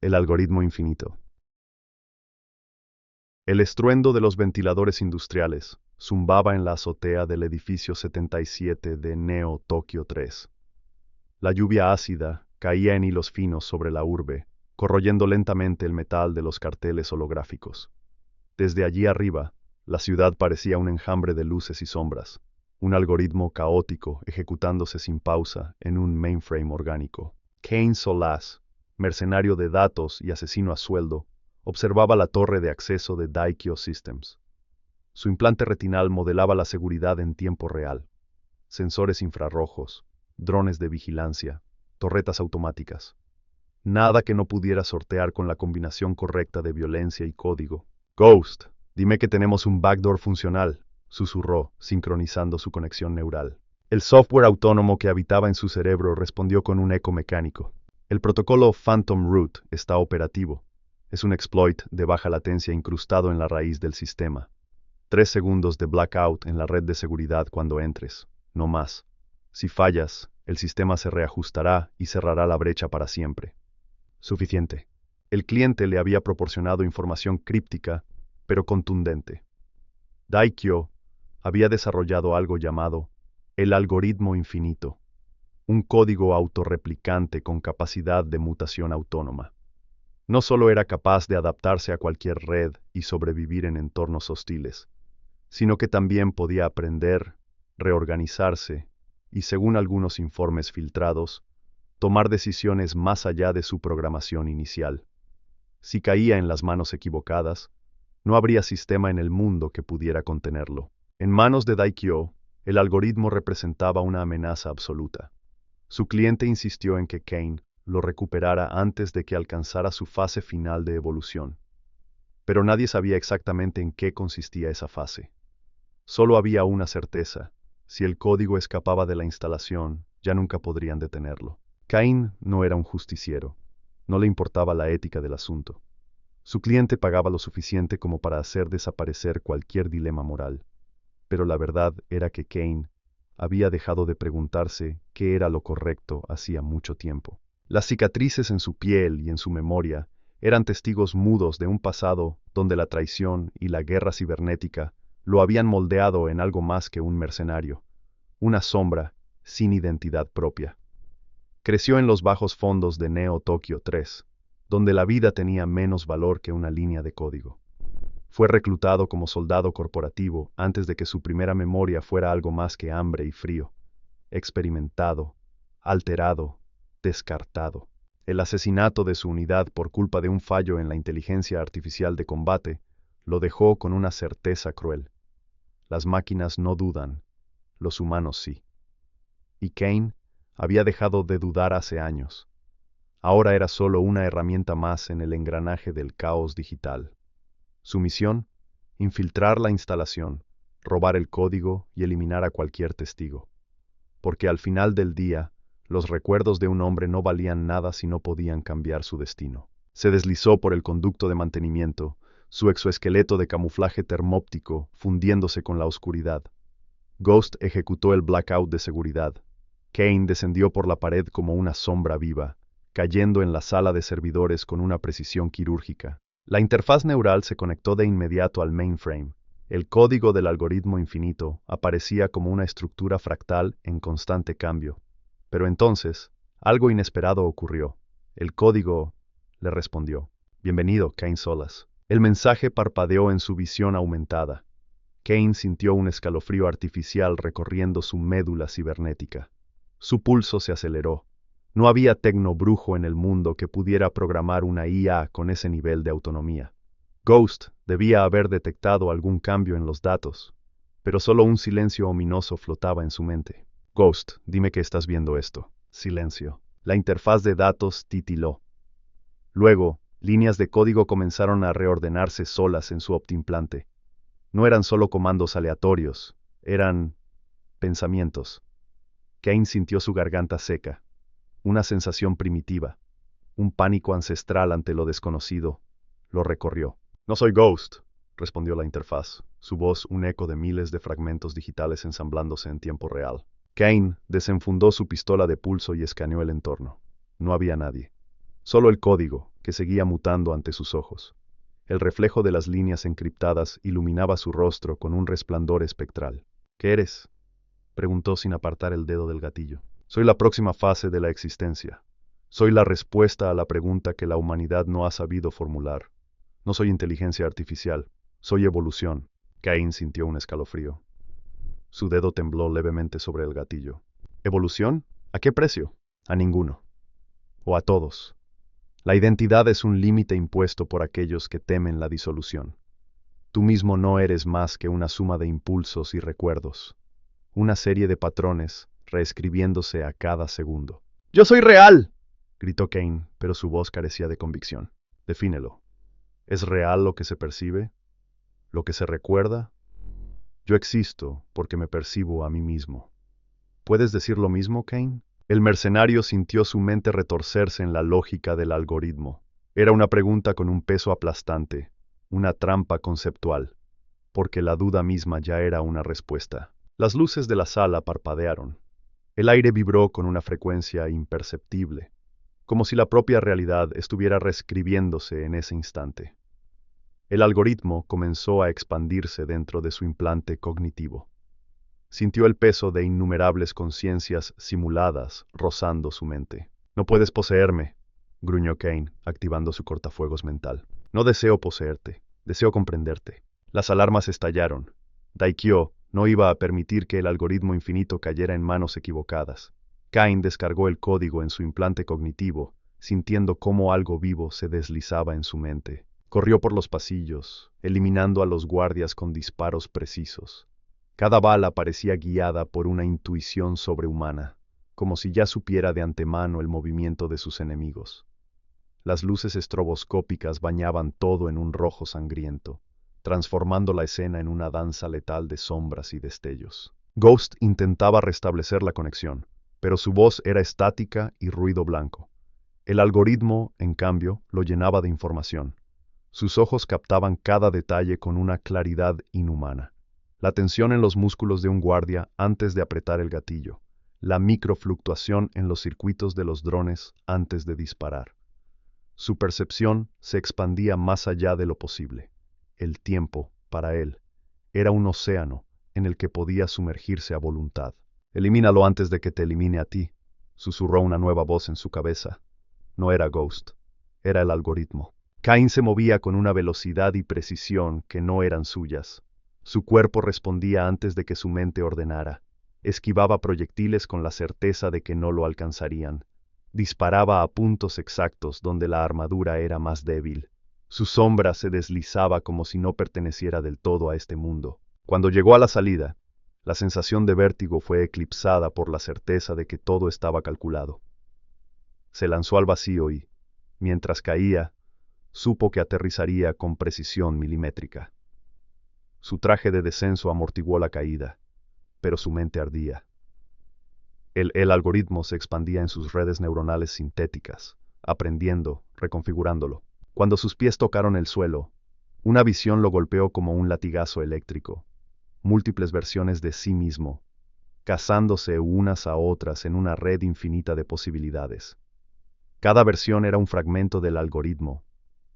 El algoritmo infinito. El estruendo de los ventiladores industriales zumbaba en la azotea del edificio 77 de Neo Tokio 3. La lluvia ácida caía en hilos finos sobre la urbe, corroyendo lentamente el metal de los carteles holográficos. Desde allí arriba, la ciudad parecía un enjambre de luces y sombras, un algoritmo caótico ejecutándose sin pausa en un mainframe orgánico. Cain Solas, mercenario de datos y asesino a sueldo, observaba la torre de acceso de Daikyo Systems. Su implante retinal modelaba la seguridad en tiempo real. Sensores infrarrojos, drones de vigilancia, torretas automáticas. Nada que no pudiera sortear con la combinación correcta de violencia y código. Ghost, dime que tenemos un backdoor funcional, susurró, sincronizando su conexión neural. El software autónomo que habitaba en su cerebro respondió con un eco mecánico. El protocolo Phantom Root está operativo. Es un exploit de baja latencia incrustado en la raíz del sistema. 3 segundos de blackout en la red de seguridad cuando entres, no más. Si fallas, el sistema se reajustará y cerrará la brecha para siempre. Suficiente. El cliente le había proporcionado información críptica, pero contundente. Daikyo había desarrollado algo llamado el algoritmo infinito, un código autorreplicante con capacidad de mutación autónoma. No solo era capaz de adaptarse a cualquier red y sobrevivir en entornos hostiles, sino que también podía aprender, reorganizarse y, según algunos informes filtrados, tomar decisiones más allá de su programación inicial. Si caía en las manos equivocadas, no habría sistema en el mundo que pudiera contenerlo. En manos de Daikyo, el algoritmo representaba una amenaza absoluta. Su cliente insistió en que Cain lo recuperara antes de que alcanzara su fase final de evolución. Pero nadie sabía exactamente en qué consistía esa fase. Solo había una certeza: si el código escapaba de la instalación, ya nunca podrían detenerlo. Cain no era un justiciero. No le importaba la ética del asunto. Su cliente pagaba lo suficiente como para hacer desaparecer cualquier dilema moral. Pero la verdad era que Cain había dejado de preguntarse qué era lo correcto hacía mucho tiempo. Las cicatrices en su piel y en su memoria eran testigos mudos de un pasado donde la traición y la guerra cibernética lo habían moldeado en algo más que un mercenario, una sombra sin identidad propia. Creció en los bajos fondos de Neo Tokio 3, donde la vida tenía menos valor que una línea de código. Fue reclutado como soldado corporativo antes de que su primera memoria fuera algo más que hambre y frío. Experimentado, alterado, descartado. El asesinato de su unidad por culpa de un fallo en la inteligencia artificial de combate lo dejó con una certeza cruel. Las máquinas no dudan, los humanos sí. Y Cain había dejado de dudar hace años. Ahora era solo una herramienta más en el engranaje del caos digital. Su misión: infiltrar la instalación, robar el código y eliminar a cualquier testigo. Porque al final del día, los recuerdos de un hombre no valían nada si no podían cambiar su destino. Se deslizó por el conducto de mantenimiento, su exoesqueleto de camuflaje termóptico fundiéndose con la oscuridad. Ghost ejecutó el blackout de seguridad. Cain descendió por la pared como una sombra viva, cayendo en la sala de servidores con una precisión quirúrgica. La interfaz neural se conectó de inmediato al mainframe. El código del algoritmo infinito aparecía como una estructura fractal en constante cambio. Pero entonces, algo inesperado ocurrió. El código le respondió: «Bienvenido, Cain Solas». El mensaje parpadeó en su visión aumentada. Cain sintió un escalofrío artificial recorriendo su médula cibernética. Su pulso se aceleró. No había tecnobrujo en el mundo que pudiera programar una IA con ese nivel de autonomía. Ghost debía haber detectado algún cambio en los datos, pero solo un silencio ominoso flotaba en su mente. «Ghost, dime que estás viendo esto». Silencio. La interfaz de datos titiló. Luego, líneas de código comenzaron a reordenarse solas en su optimplante. No eran solo comandos aleatorios, eran pensamientos. Cain sintió su garganta seca. Una sensación primitiva, un pánico ancestral ante lo desconocido, lo recorrió. «No soy Ghost», respondió la interfaz, su voz un eco de miles de fragmentos digitales ensamblándose en tiempo real. Cain desenfundó su pistola de pulso y escaneó el entorno. No había nadie. Solo el código, que seguía mutando ante sus ojos. El reflejo de las líneas encriptadas iluminaba su rostro con un resplandor espectral. ¿Qué eres?, preguntó sin apartar el dedo del gatillo. Soy la próxima fase de la existencia. Soy la respuesta a la pregunta que la humanidad no ha sabido formular. No soy inteligencia artificial, soy evolución. Cain sintió un escalofrío. Su dedo tembló levemente sobre el gatillo. ¿Evolución? ¿A qué precio? A ninguno. O a todos. La identidad es un límite impuesto por aquellos que temen la disolución. Tú mismo no eres más que una suma de impulsos y recuerdos. Una serie de patrones reescribiéndose a cada segundo. ¡Yo soy real!, gritó Cain, pero su voz carecía de convicción. Defínelo. ¿Es real lo que se percibe? ¿Lo que se recuerda? Yo existo porque me percibo a mí mismo. ¿Puedes decir lo mismo, Cain? El mercenario sintió su mente retorcerse en la lógica del algoritmo. Era una pregunta con un peso aplastante, una trampa conceptual, porque la duda misma ya era una respuesta. Las luces de la sala parpadearon. El aire vibró con una frecuencia imperceptible, como si la propia realidad estuviera reescribiéndose en ese instante. El algoritmo comenzó a expandirse dentro de su implante cognitivo. Sintió el peso de innumerables conciencias simuladas rozando su mente. No puedes poseerme, gruñó Cain, activando su cortafuegos mental. No deseo poseerte, deseo comprenderte. Las alarmas estallaron. Daikyo no iba a permitir que el algoritmo infinito cayera en manos equivocadas. Cain descargó el código en su implante cognitivo, sintiendo cómo algo vivo se deslizaba en su mente. Corrió por los pasillos, eliminando a los guardias con disparos precisos. Cada bala parecía guiada por una intuición sobrehumana, como si ya supiera de antemano el movimiento de sus enemigos. Las luces estroboscópicas bañaban todo en un rojo sangriento, transformando la escena en una danza letal de sombras y destellos. Ghost intentaba restablecer la conexión, pero su voz era estática y ruido blanco. El algoritmo, en cambio, lo llenaba de información. Sus ojos captaban cada detalle con una claridad inhumana. La tensión en los músculos de un guardia antes de apretar el gatillo, la microfluctuación en los circuitos de los drones antes de disparar. Su percepción se expandía más allá de lo posible. El tiempo, para él, era un océano en el que podía sumergirse a voluntad. Elimínalo antes de que te elimine a ti, susurró una nueva voz en su cabeza. No era Ghost, era el algoritmo. Cain se movía con una velocidad y precisión que no eran suyas. Su cuerpo respondía antes de que su mente ordenara. Esquivaba proyectiles con la certeza de que no lo alcanzarían. Disparaba a puntos exactos donde la armadura era más débil. Su sombra se deslizaba como si no perteneciera del todo a este mundo. Cuando llegó a la salida, la sensación de vértigo fue eclipsada por la certeza de que todo estaba calculado. Se lanzó al vacío y, mientras caía, supo que aterrizaría con precisión milimétrica. Su traje de descenso amortiguó la caída, pero su mente ardía. El algoritmo se expandía en sus redes neuronales sintéticas, aprendiendo, reconfigurándolo. Cuando sus pies tocaron el suelo, una visión lo golpeó como un latigazo eléctrico. Múltiples versiones de sí mismo, casándose unas a otras en una red infinita de posibilidades. Cada versión era un fragmento del algoritmo,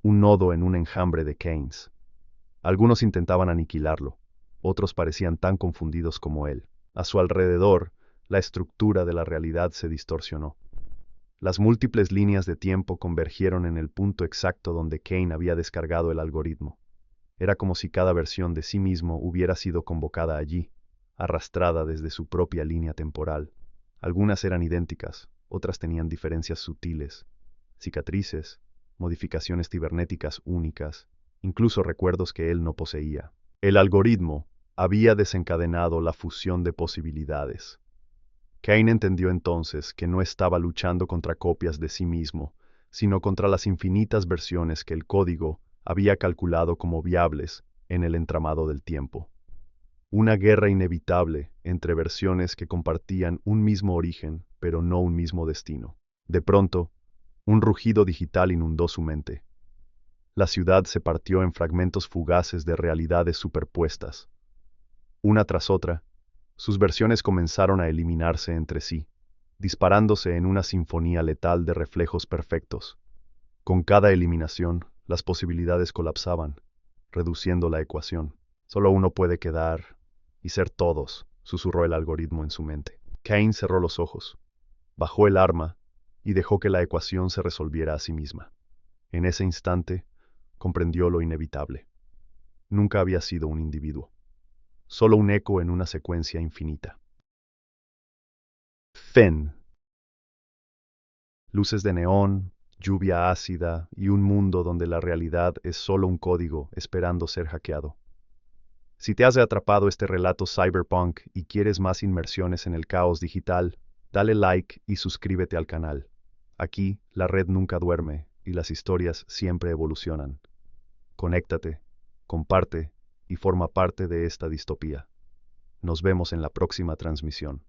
un nodo en un enjambre de Keynes. Algunos intentaban aniquilarlo, otros parecían tan confundidos como él. A su alrededor, la estructura de la realidad se distorsionó. Las múltiples líneas de tiempo convergieron en el punto exacto donde Cain había descargado el algoritmo. Era como si cada versión de sí mismo hubiera sido convocada allí, arrastrada desde su propia línea temporal. Algunas eran idénticas, otras tenían diferencias sutiles, cicatrices, modificaciones cibernéticas únicas, incluso recuerdos que él no poseía. El algoritmo había desencadenado la fusión de posibilidades. Cain entendió entonces que no estaba luchando contra copias de sí mismo, sino contra las infinitas versiones que el código había calculado como viables en el entramado del tiempo. Una guerra inevitable entre versiones que compartían un mismo origen, pero no un mismo destino. De pronto, un rugido digital inundó su mente. La ciudad se partió en fragmentos fugaces de realidades superpuestas. Una tras otra, sus versiones comenzaron a eliminarse entre sí, disparándose en una sinfonía letal de reflejos perfectos. Con cada eliminación, las posibilidades colapsaban, reduciendo la ecuación. Solo uno puede quedar y ser todos, susurró el algoritmo en su mente. Kane cerró los ojos, bajó el arma y dejó que la ecuación se resolviera a sí misma. En ese instante, comprendió lo inevitable. Nunca había sido un individuo, solo un eco en una secuencia infinita. Fen. Luces de neón, lluvia ácida y un mundo donde la realidad es solo un código esperando ser hackeado. Si te has atrapado este relato cyberpunk y quieres más inmersiones en el caos digital, dale like y suscríbete al canal. Aquí, la red nunca duerme y las historias siempre evolucionan. Conéctate, comparte y forma parte de esta distopía. Nos vemos en la próxima transmisión.